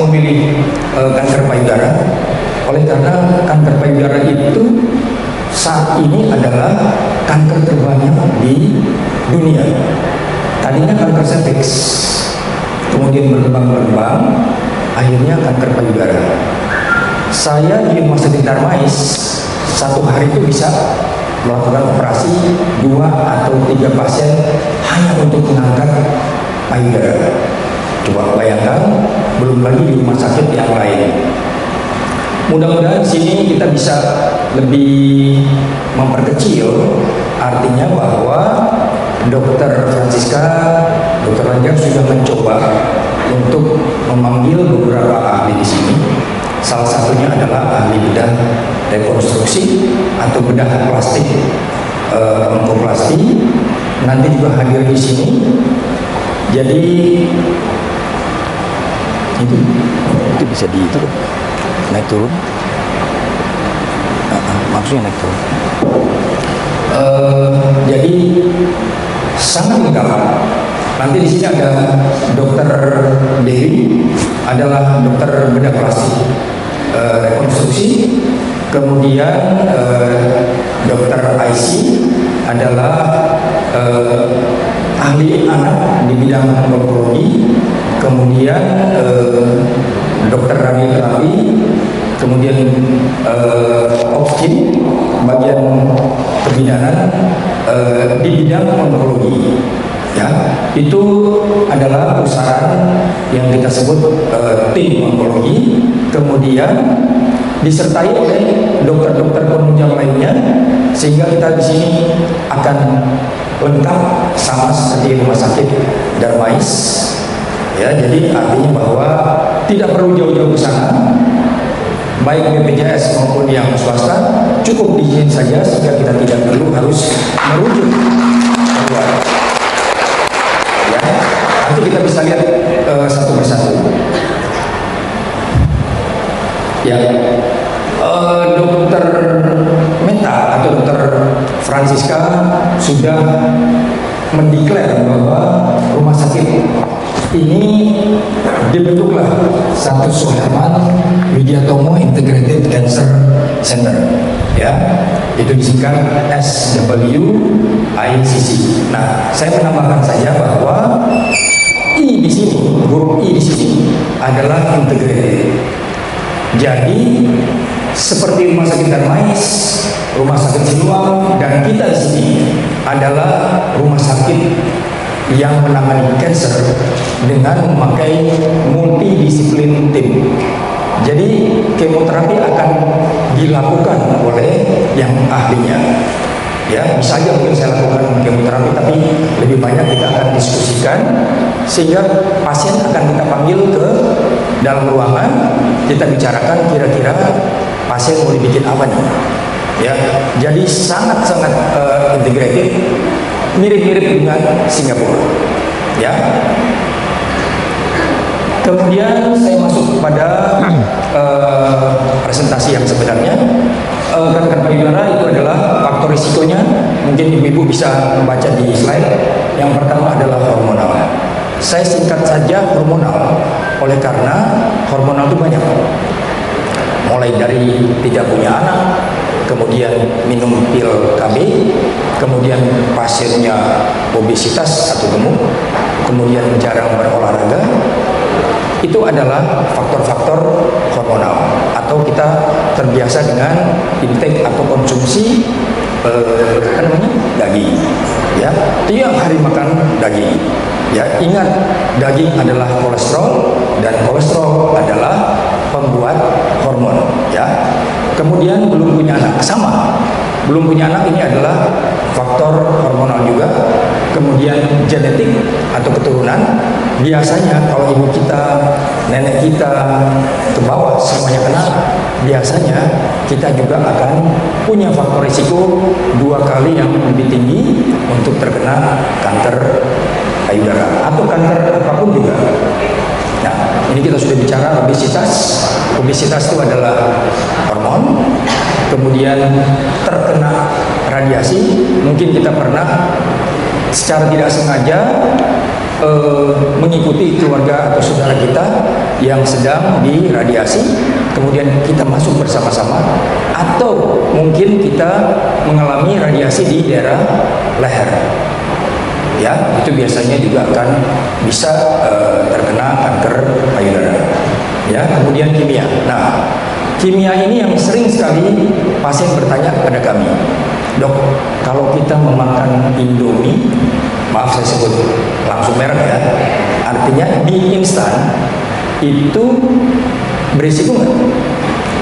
memilih kanker payudara oleh karena kanker payudara itu saat ini adalah kanker terbanyak di dunia. Tadinya kanker serviks, kemudian berkembang, akhirnya kanker payudara. Saya di Rumah Sakit Darmais satu hari itu bisa melakukan operasi 2 atau 3 pasien hanya untuk mengangkat payudara. Coba bayangkan, belum lagi di rumah sakit yang lain. Mudah-mudahan di sini kita bisa lebih memperkecil, artinya bahwa Dokter Francisca, Dokter Lanjar sudah mencoba untuk memanggil beberapa ahli di sini. Salah satunya adalah ahli bedah rekonstruksi atau bedah plastik, onkoplasti. Nanti juga hadir di sini. Jadi itu bisa di itu naik turun. Maksudnya naik turun. Jadi sangat lengkap. Nanti di sini ada Dokter Dewi, adalah dokter bedah plastik rekonstruksi. Kemudian Dokter Aisy adalah ahli anak di bidang onkologi. Kemudian Dokter radioterapi, kemudian Opskin bagian kebidanan di bidang onkologi. Ya, itu adalah pusaran yang kita sebut tim onkologi. Kemudian disertai oleh dokter-dokter penunjang lainnya, sehingga kita di sini akan lengkap sama seperti Rumah Sakit Darmais. Ya, jadi artinya bahwa tidak perlu jauh-jauh ke sana, baik BPJS maupun yang swasta, cukup di sini saja sehingga kita tidak perlu harus merujuk keluar. Ya, nanti kita bisa lihat satu persatu. Ya, Dokter Meta atau Dokter Francisca sudah mendeklar bahwa rumah sakit ini dibentuklah satu Soherman Widiatomo Integrated Cancer Center, ya, itu disingkat SWICC. Nah, saya menambahkan saja bahwa I di sini, huruf I di sini adalah integrated. Jadi seperti Rumah Sakit Darmais, Rumah Sakit Siloam, dan kita di sini adalah rumah sakit yang menangani cancer dengan memakai multidisiplin tim. Jadi kemoterapi akan dilakukan oleh yang ahlinya. Ya, bisa aja mungkin saya lakukan kemoterapi, tapi lebih banyak kita akan diskusikan sehingga pasien akan kita panggil ke dalam ruangan, kita bicarakan kira-kira pasien mau dibikin apa nih. Ya, jadi sangat-sangat integratif, mirip-mirip dengan Singapura. Ya. Kemudian saya masuk pada presentasi yang sebenarnya. Kanker payudara itu adalah faktor risikonya. Mungkin ibu-ibu bisa membaca di slide. Yang pertama adalah hormonal. Saya singkat saja hormonal, oleh karena hormonal itu banyak. Mulai dari tidak punya anak, kemudian minum pil KB, kemudian pasiennya obesitas atau gemuk, kemudian jarang berolahraga. Itu adalah faktor-faktor hormonal, atau kita terbiasa dengan intake atau konsumsi daging. Ya, tiap hari makan daging. Ya, ingat, daging adalah kolesterol dan kolesterol adalah pembuat hormon. Ya, kemudian belum punya anak, sama. Belum punya anak ini adalah faktor hormonal juga. Kemudian genetik atau keturunan. Biasanya kalau ibu kita, nenek kita ke bawah semuanya kena, biasanya kita juga akan punya faktor risiko 2 kali yang lebih tinggi untuk terkena kanker payudara atau kanker apapun juga. Nah, ini kita sudah bicara obesitas. Obesitas itu adalah hormon. Kemudian terkena radiasi, mungkin kita pernah secara tidak sengaja mengikuti keluarga atau saudara kita yang sedang diradiasi, kemudian kita masuk bersama-sama, atau mungkin kita mengalami radiasi di daerah leher. Ya, itu biasanya juga akan bisa terkena kanker payudara. Ya, kemudian kimia. Nah, kimia ini yang sering sekali pasien bertanya kepada kami, dok, kalau kita memakan Indomie, maaf saya sebut langsung merek ya, artinya mie instan, itu berisiko nggak?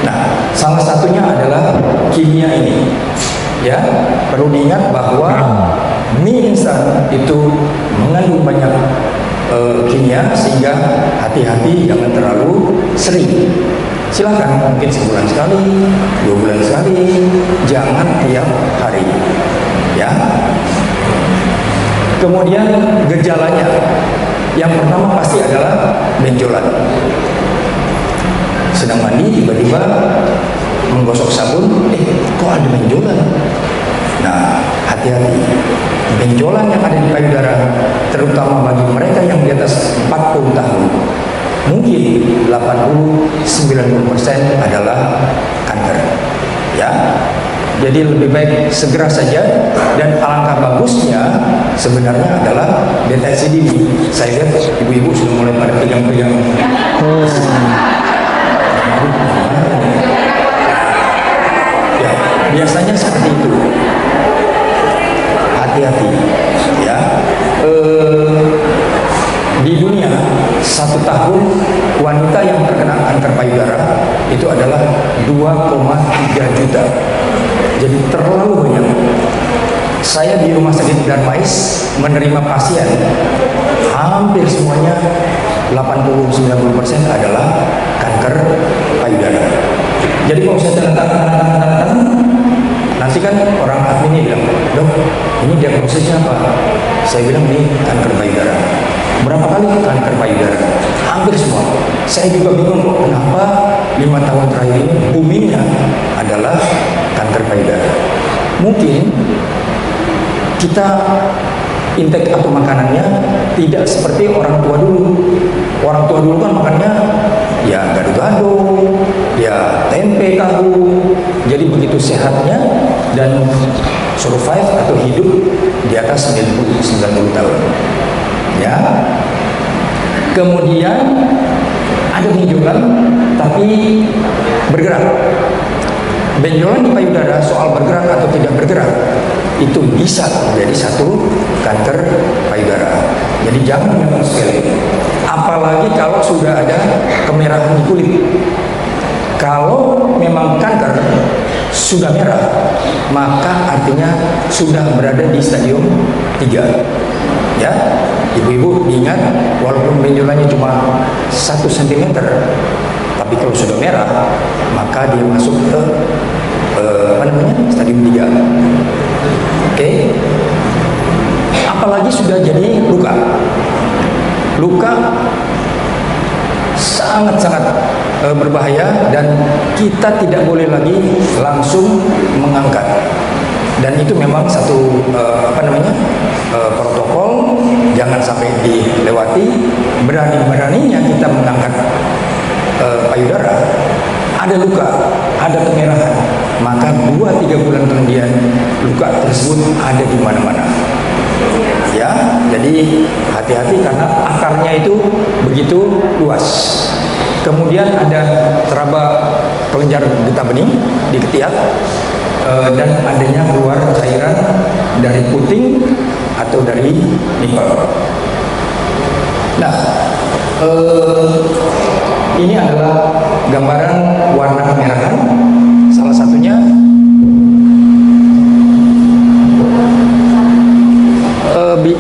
Nah, salah satunya adalah kimia ini. Ya, perlu diingat bahwa mie instan itu mengandung banyak kimia, sehingga hati-hati jangan terlalu sering. Silahkan mungkin sebulan sekali, 2 bulan sekali, jangan tiap hari. Ya. Kemudian gejalanya, yang pertama pasti adalah benjolan. Sedang mandi tiba-tiba menggosok sabun, kok ada benjolan? Nah, hati-hati. Benjolan yang ada di payudara, terutama bagi mereka yang di atas 40 tahun, mungkin 80-90% adalah kanker. Ya, jadi lebih baik segera saja, dan alangkah bagusnya sebenarnya adalah deteksi dini. Saya lihat ibu-ibu sudah mulai pada pegang-pegang. Ya, biasanya seperti itu. Hati-hati, ya. Di dunia 1 tahun wanita yang terkena kanker payudara itu adalah 2,3 juta. Jadi terlalu banyak. Saya di Rumah Sakit Darmais menerima pasien, hampir semuanya 80-90% adalah kanker payudara. Jadi kalau saya tanda tangan, nanti kan orang adminnya bilang, dok, ini diagnosisnya apa? Saya bilang ini kanker payudara. Berapa kali kanker payudara? Hampir semua. Saya juga bingung kok kenapa 5 tahun terakhir ini boomingnya adalah kanker payudara. Mungkin kita intake atau makanannya tidak seperti orang tua dulu. Orang tua dulu kan makannya ya gado-gado, ya tempe tahu. Jadi begitu sehatnya dan survive atau hidup di atas 90 tahun. Ya. Kemudian ada benjolan tapi bergerak. Benjolan di payudara soal bergerak atau tidak bergerak itu bisa menjadi satu kanker payudara. Jadi jangan memang sekali. Apalagi kalau sudah ada kemerahan di kulit. Kalau memang kanker sudah merah, maka artinya sudah berada di stadium 3. Ya, ibu-ibu ingat, walaupun benjolannya cuma 1 cm, tapi kalau sudah merah, maka dia masuk ke stadium 3. Oke. Apalagi sudah jadi luka. Luka sangat-sangat berbahaya, dan kita tidak boleh lagi langsung mengangkat. Dan itu memang satu protokol, jangan sampai dilewati. Berani-beraninya kita mengangkat payudara, ada luka, ada kemerahan, maka 2-3 bulan kemudian luka tersebut ada di mana-mana. Ya, jadi hati-hati karena akarnya itu begitu luas. Kemudian ada teraba kelenjar getah bening di ketiak, dan adanya keluar cairan dari puting atau dari nipple. Nah, ini adalah gambaran warna kemerahan. Salah satunya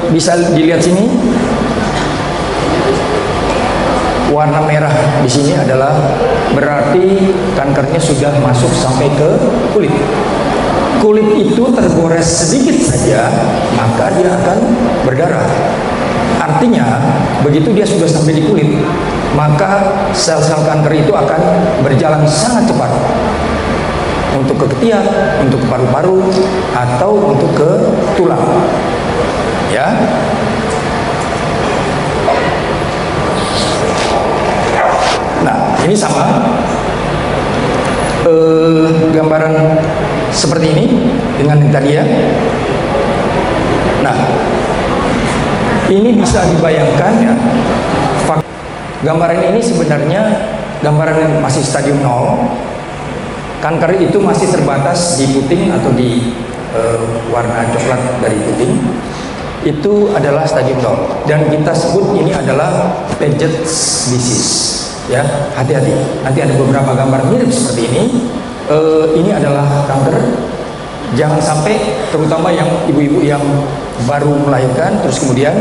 bisa dilihat sini. Warna merah di sini adalah berarti kankernya sudah masuk sampai ke kulit. Kulit itu tergores sedikit saja, maka dia akan berdarah. Artinya, begitu dia sudah sampai di kulit, maka sel-sel kanker itu akan berjalan sangat cepat untuk ke ketiak, untuk ke paru-paru, atau untuk ke tulang. Ya. ini sama gambaran seperti ini dengan yang tadi ya. Nah, ini bisa dibayangkan ya, gambaran ini sebenarnya gambaran yang masih stadium 0. Kanker itu masih terbatas di puting atau di warna coklat dari puting. Itu adalah stadium 0 dan kita sebut ini adalah Paget's disease. Ya, hati-hati. Nanti ada beberapa gambar mirip seperti ini. Ini adalah kanker. Jangan sampai, terutama yang ibu-ibu yang baru melahirkan, terus kemudian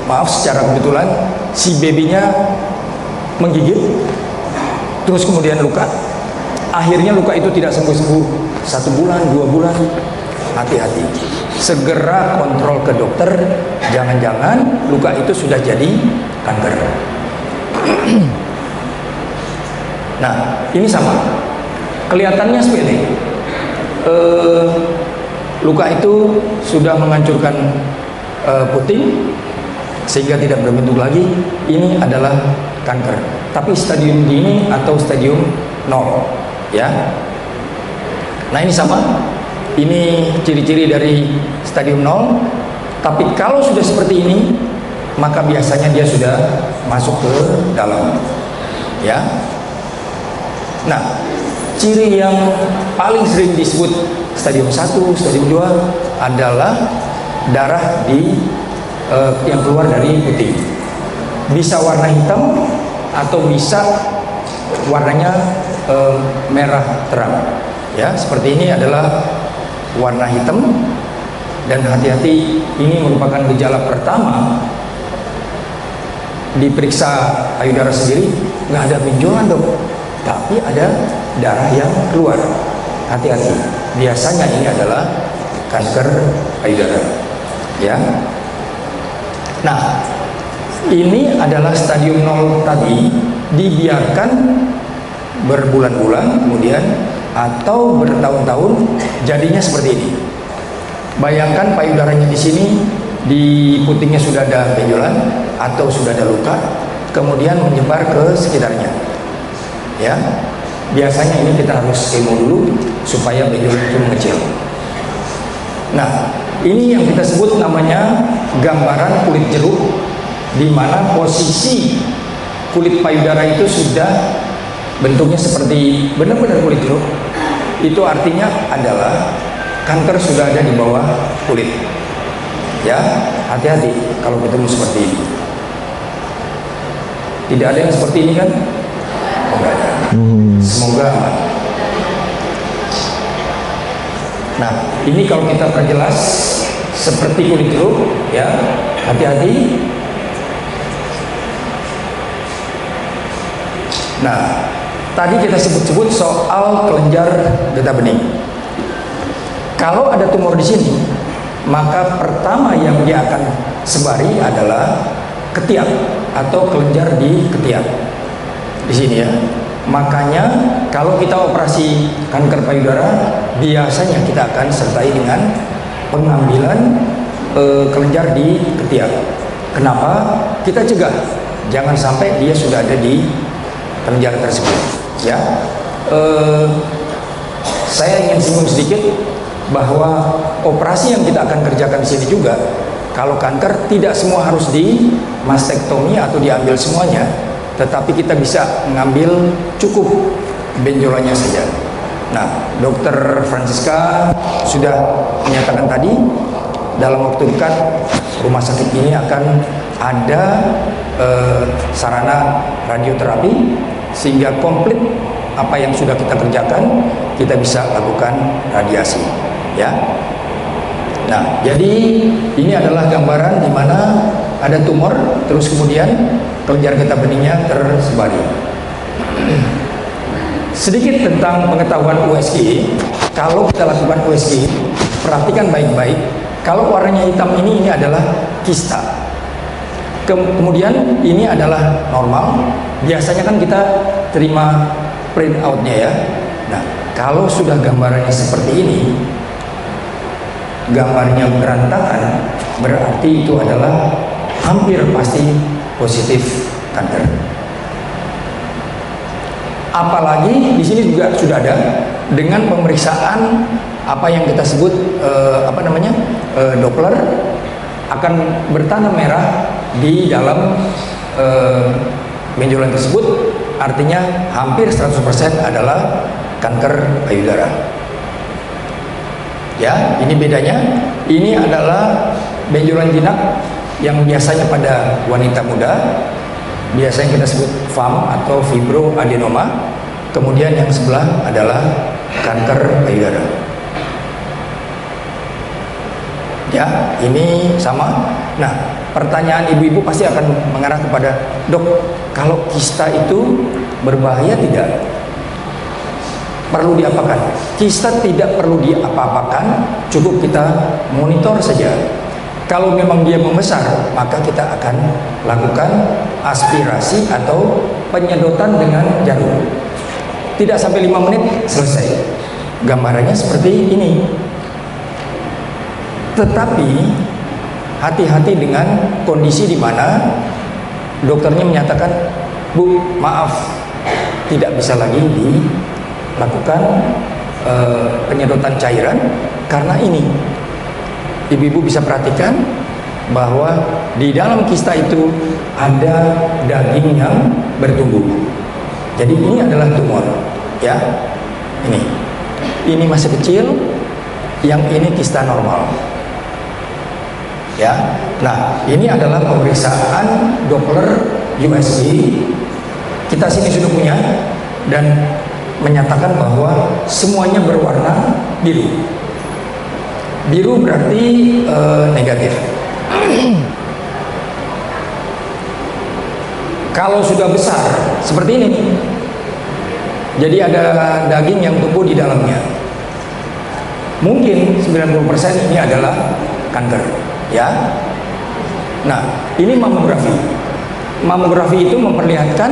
maaf secara kebetulan si babynya menggigit, terus kemudian luka. Akhirnya luka itu tidak sembuh-sembuh 1 bulan, 2 bulan. Hati-hati. Segera kontrol ke dokter. Jangan-jangan luka itu sudah jadi kanker. Nah, ini sama. Kelihatannya sepele. Luka itu sudah menghancurkan puting sehingga tidak berbentuk lagi. Ini adalah kanker. Tapi stadium dini atau stadium 0, ya. Nah, ini sama. Ini ciri-ciri dari stadium 0. Tapi kalau sudah seperti ini, maka biasanya dia sudah masuk ke dalam, ya. Nah, ciri yang paling sering disebut stadium 1, stadium 2 adalah darah yang keluar dari puting. Bisa warna hitam atau bisa warnanya merah terang. Ya, seperti ini adalah warna hitam. Dan hati-hati, ini merupakan gejala pertama. Diperiksa payudara sendiri, nggak ada benjolan dok, tapi ada darah yang keluar. Hati-hati, biasanya ini adalah kanker payudara, ya. Nah, ini adalah stadium 0 tadi, dibiarkan berbulan-bulan kemudian atau bertahun-tahun jadinya seperti ini. Bayangkan payudaranya di sini, di putingnya sudah ada benjolan atau sudah ada luka, kemudian menyebar ke sekitarnya, ya. Biasanya ini kita harus kemo dulu supaya benjolan itu mengecil. Nah, ini yang kita sebut namanya gambaran kulit jeruk, di mana posisi kulit payudara itu sudah bentuknya seperti benar-benar kulit jeruk. Itu artinya adalah kanker sudah ada di bawah kulit. Ya, hati-hati kalau ketemu seperti ini. Tidak ada yang seperti ini kan? Oh, enggak ada. Semoga aman. Nah, ini kalau kita perjelas seperti kulit jeruk, ya, hati-hati. Nah, tadi kita sebut-sebut soal kelenjar getah bening. Kalau ada tumor di sini, maka pertama yang dia akan sebari adalah ketiak atau kelenjar di ketiak. Di sini ya. Makanya kalau kita operasi kanker payudara, biasanya kita akan sertai dengan pengambilan kelenjar di ketiak. Kenapa? Kita cegah jangan sampai dia sudah ada di kelenjar tersebut. Ya, saya ingin singgung sedikit bahwa operasi yang kita akan kerjakan di sini juga, kalau kanker tidak semua harus di mastektomi atau diambil semuanya, tetapi kita bisa mengambil cukup benjolannya saja. Nah, Dokter Francisca sudah menyatakan tadi dalam waktu dekat rumah sakit ini akan ada sarana radioterapi sehingga komplit apa yang sudah kita kerjakan kita bisa lakukan radiasi, ya. Nah, jadi ini adalah gambaran di mana ada tumor, terus kemudian kelenjar getah beningnya tersebari. Sedikit tentang pengetahuan USG. Kalau kita lakukan USG, perhatikan baik-baik. Kalau warnanya hitam ini adalah kista. Kemudian ini adalah normal. Biasanya kan kita terima print outnya ya. Nah, kalau sudah gambarannya seperti ini, gambarnya berantakan, berarti itu adalah hampir pasti positif kanker. Apalagi di sini juga sudah ada dengan pemeriksaan apa yang kita sebut Doppler akan bertanda merah di dalam benjolan tersebut, artinya hampir 100% adalah kanker payudara. Ya, ini bedanya. Ini adalah benjolan jinak yang biasanya pada wanita muda, biasanya kita sebut FAM atau fibroadenoma. Kemudian yang sebelah adalah kanker payudara. Ya, ini sama. Nah, pertanyaan ibu-ibu pasti akan mengarah kepada, dok, kalau kista itu berbahaya tidak? Perlu diapakan? Kista tidak perlu diapa-apakan, cukup kita monitor saja. Kalau memang dia membesar, maka kita akan lakukan aspirasi atau penyedotan dengan jarum. Tidak sampai 5 menit selesai. Gambarannya seperti ini. Tetapi hati-hati dengan kondisi di mana dokternya menyatakan, Bu, maaf, tidak bisa lagi dilakukan penyedotan cairan karena ini. Ibu-ibu bisa perhatikan bahwa di dalam kista itu ada daging yang bertumbuh. Jadi ini adalah tumor, ya. Ini masih kecil, yang ini kista normal. Ya. Nah, ini adalah pemeriksaan Doppler USG. Kita sini sudah punya dan menyatakan bahwa semuanya berwarna biru. Biru berarti negatif. Kalau sudah besar seperti ini, jadi ada daging yang tumbuh di dalamnya, mungkin 90% ini adalah kanker, ya. Nah, ini mamografi. Mamografi itu memperlihatkan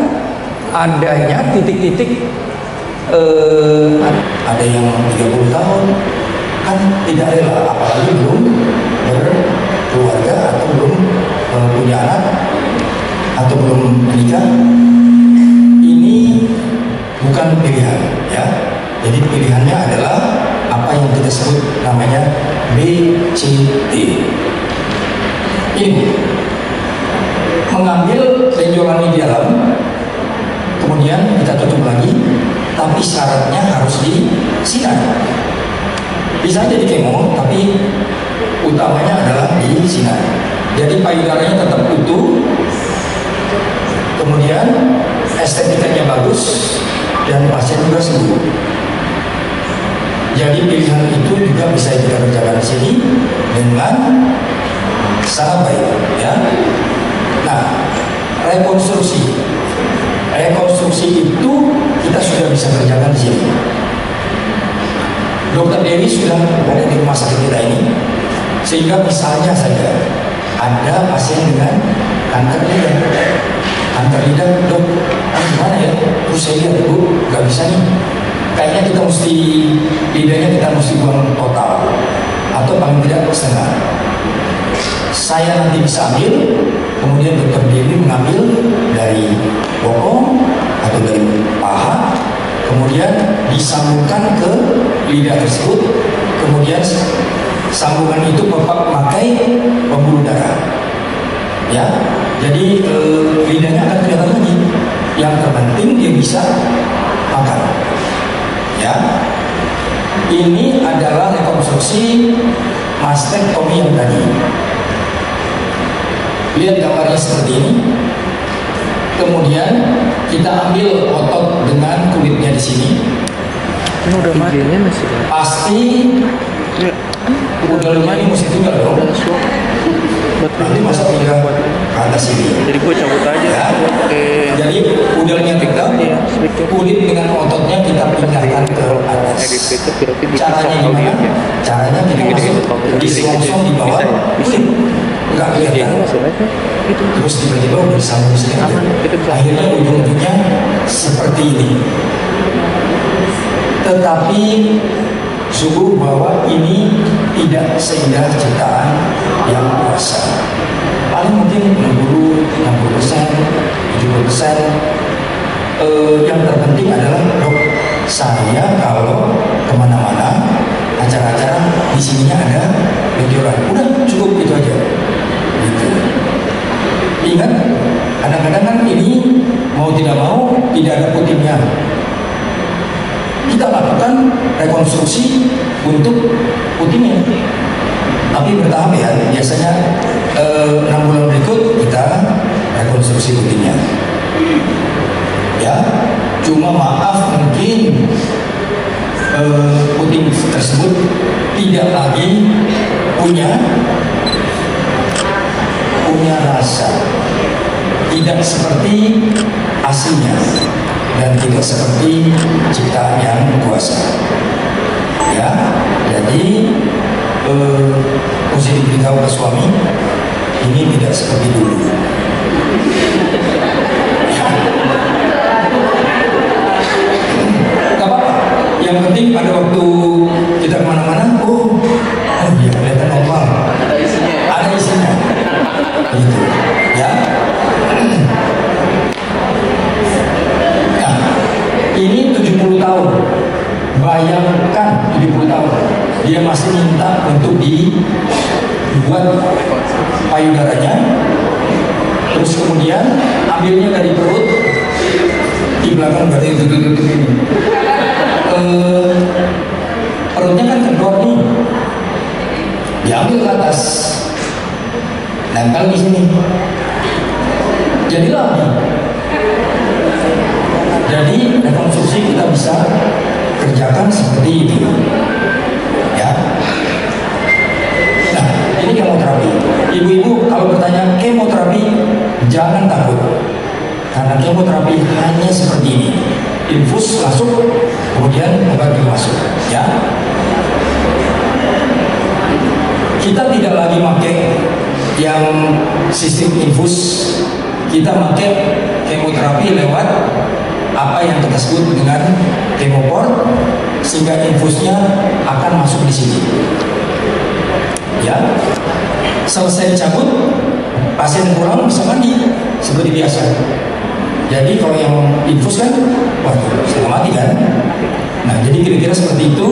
adanya titik-titik, ada yang 30 tahun kan tidak rela, apalagi belum berkeluarga atau belum punya anak atau belum menikah. Ini bukan pilihan, ya. Jadi pilihannya adalah apa yang kita sebut namanya BCT. Ini mengambil benjolan di dalam, kemudian kita tutup lagi, tapi syaratnya harus disinar. Bisa jadi kemo, tapi utamanya adalah di sinar. Jadi payudaranya tetap utuh, kemudian estetikanya bagus, dan pasien juga sembuh. Jadi pilihan itu juga bisa kita kerjakan di sini dengan sangat baik, ya. Nah, rekonstruksi itu kita sudah bisa kerjakan di sini. Dokter Dewi sudah berada di rumah sakit kita ini, sehingga misalnya saja ada pasien dengan kanker lidah, dok, gimana ya? Terus saya lihat, Bu, nggak bisa nih. Kayaknya kita lidahnya kita mesti buang total, atau paling tidak setengah. Saya nanti bisa ambil, kemudian dokter Dewi mengambil dari bokong atau dari paha, kemudian disambungkan ke lidah tersebut, kemudian sambungan itu Bapak pakai pembuluh darah, ya. Jadi lidahnya akan kelihatan lagi. Yang terpenting dia bisa makan, ya. Ini adalah rekonstruksi mastektomi yang tadi. Lihat gambarnya seperti ini. Kemudian kita ambil otot dengan kulitnya di sini. Ini udah mati. Pasti udalnya ini mesti tinggal dong. Nanti masa pindah ke atas ini. Jadi gue cabut aja. Ya. Jadi udalnya tinggal, kulit dengan ototnya kita pindahkan ke atas. Caranya gimana? Caranya kita masuk di selongsong di bawah kulit. Enggak kelihatan. Terus tiba-tiba udah disambung sedikit. Akhirnya ujung-ujungnya seperti ini. Tetapi sungguh bahwa ini tidak seindah ciptaan yang kuasa. Paling mungkin 60%, 70%. yang terpenting adalah dok, saya kalau kemana-mana acara-acara di sininya ada lenjoran, udah cukup itu aja. Gitu. Ingat, kadang-kadang kan ini mau tidak mau tidak ada putingnya. Kita lakukan rekonstruksi untuk putingnya, tapi bertahap ya. Biasanya 6 bulan berikut kita rekonstruksi putingnya. Ya, cuma maaf mungkin puting tersebut tidak lagi punya rasa, tidak seperti aslinya dan tidak seperti ciptaan yang kuasa. Ya, jadi mesti diberitahu ke suami, ini tidak seperti dulu. Ya. Gak apa-apa. Yang penting pada waktu kita kemana-mana, oh ya kelihatan normal. Ada isinya. Gitu. Ya. Nah, ini 70 tahun. Bayangkan 70 tahun. Dia masih minta untuk dibuat payudaranya. Terus kemudian ambilnya dari perut, di belakang berarti itu ini. Perutnya kan kendor nih, diambil ke atas, nempel di sini, jadi lagi. Jadi rekonstruksi kita bisa kerjakan seperti ini, ya. Nah, ini kemoterapi. Ibu-ibu kalau bertanya kemoterapi, jangan takut, karena kemoterapi hanya seperti ini. Infus masuk, kemudian obat masuk, ya. Kita tidak lagi pakai yang sistem infus, kita pakai kemoterapi lewat apa yang kita sebut dengan kemopor, sehingga infusnya akan masuk di sini. Ya, selesai dicabut, pasien pulang bisa mandi seperti biasa. Jadi kalau yang infus kan, waduh, setengah mati kan. Nah, jadi kira-kira seperti itu.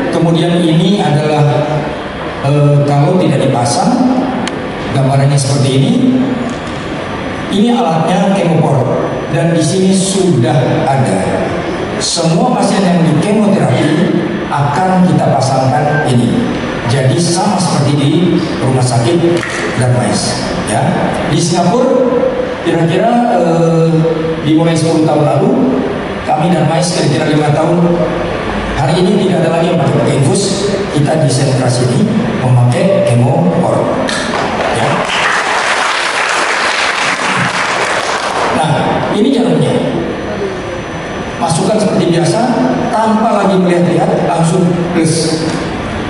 Kemudian ini adalah kalau tidak dipasang, gambarannya seperti ini. Ini alatnya kemopor, dan di sini sudah ada. Semua pasien yang di kemoterapi akan kita pasangkan ini. Jadi sama seperti di rumah sakit Darmais. Ya, di Singapura kira-kira dimulai 10 tahun lalu, kami Darmais kira-kira 5 tahun. Hari ini tidak ada lagi yang pakai infus, kita di sentrasi ini memakai kemopor. Ya. Nah, ini caranya. Masukkan seperti biasa, tanpa lagi melihat-lihat, langsung plus.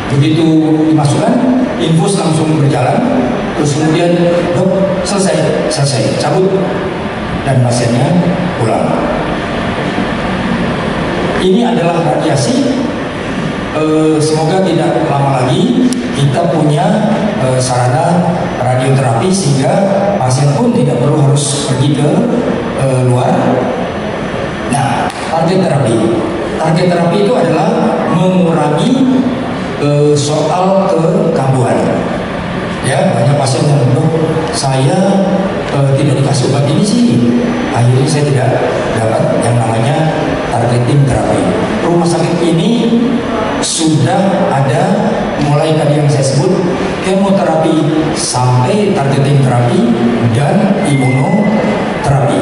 Begitu dimasukkan, infus langsung berjalan. Terus kemudian, dok, selesai, cabut, dan pasiennya pulang. Ini adalah radiasi. Semoga tidak lama lagi kita punya sarana radioterapi sehingga pasien pun tidak perlu harus pergi ke luar. Nah, target terapi itu adalah mengurangi soal kekambuhan. Ya, banyak pasien yang bilang, saya tidak dikasih obat ini sih, akhirnya saya tidak dapat yang namanya targeting terapi. Rumah sakit ini sudah ada mulai tadi yang saya sebut kemoterapi sampai targeting terapi dan imunoterapi.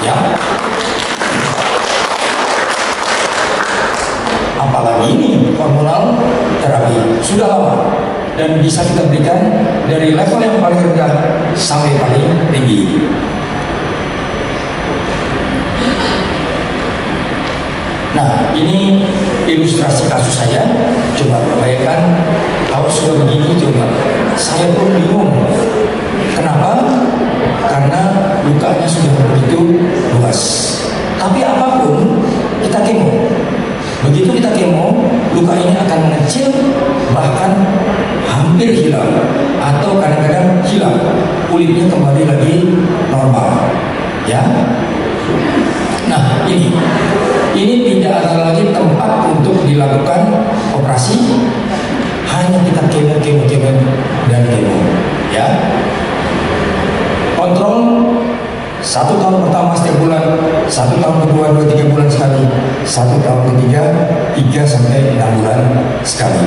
Ya. Apalagi ini hormonal terapi sudah lama dan bisa kita berikan dari level yang paling rendah sampai paling tinggi. Nah, ini ilustrasi kasus saya. Coba bayangkan kalau sudah begini, coba saya pun bingung. Kenapa? Karena lukanya sudah begitu luas. Tapi apapun kita kemo. Begitu kita kemo, luka ini akan mengecil, bahkan hampir hilang, atau kadang-kadang hilang, kulitnya kembali lagi normal. Ya. Nah, ini tidak ada lagi tempat untuk dilakukan operasi, hanya kita kemo dan kemo, ya. Kontrol 1 tahun pertama setiap bulan, 1 tahun kedua 2-3 bulan sekali, 1 tahun ketiga 3-6 bulan sekali.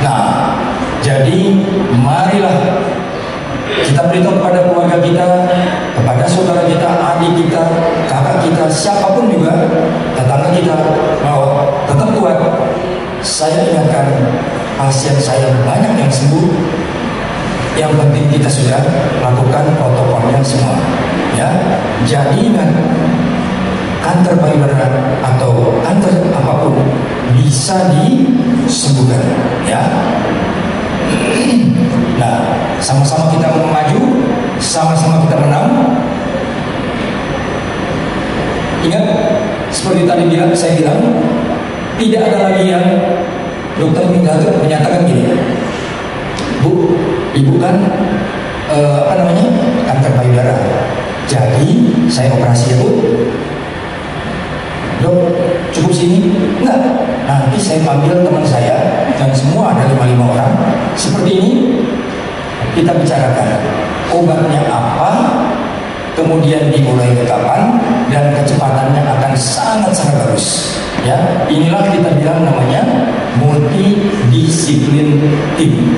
Nah, jadi marilah kita beritahu kepada keluarga kita, kepada saudara kita, adik kita, kakak kita, siapapun juga, tetangga kita, bahwa tetap kuat. Saya ingatkan, pasien saya banyak yang sembuh. Yang penting kita sudah lakukan protokolnya semua, ya. Jadi ingat, kanker payudara atau kanker apapun bisa disembuhkan, ya. Nah, sama-sama kita maju, sama-sama kita menang. Ingat, seperti tadi saya bilang, tidak ada lagi yang dokter menyatakan gini, Bu, ibu kan kanker payudara, jadi saya operasi ya Bu. Dok, cukup sini? Enggak, nanti saya panggil teman saya dan semua ada 5 orang seperti ini, kita bicarakan obatnya apa, kemudian dimulai kapan, dan kecepatannya akan sangat-sangat bagus, ya. Inilah kita bilang namanya multidisiplin tim.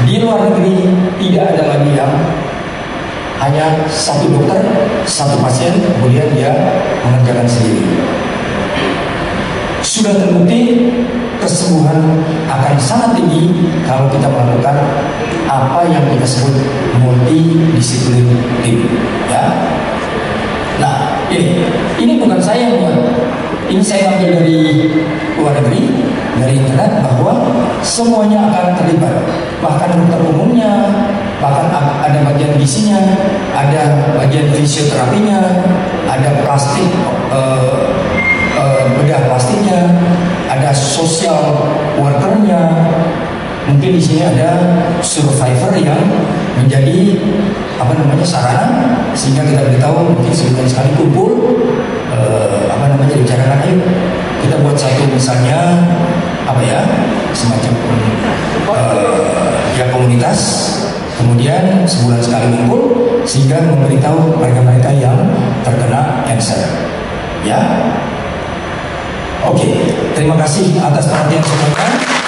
Di luar negeri tidak ada lagi yang hanya 1 dokter, 1 pasien, kemudian dia mengerjakan sendiri. Sudah terbukti kesembuhan akan sangat tinggi kalau kita melakukan apa yang kita sebut multidisiplin tim, ya. Nah, ini bukan saya yang buat. Ini saya ambil dari luar negeri, dari internet, bahwa semuanya akan terlibat. Bahkan dokter umumnya, bahkan ada bagian gizinya, ada bagian fisioterapinya, ada plastik, bedah plastiknya, ada social workernya. Mungkin di sini ada survivor yang menjadi sarana, sehingga kita beritahu mungkin sebulan sekali kumpul, bicarakan, ayo kita buat satu misalnya semacam komunitas, kemudian sebulan sekali kumpul sehingga memberitahu mereka-mereka yang terkena kanker, ya. Oke, terima kasih atas perhatian semuanya.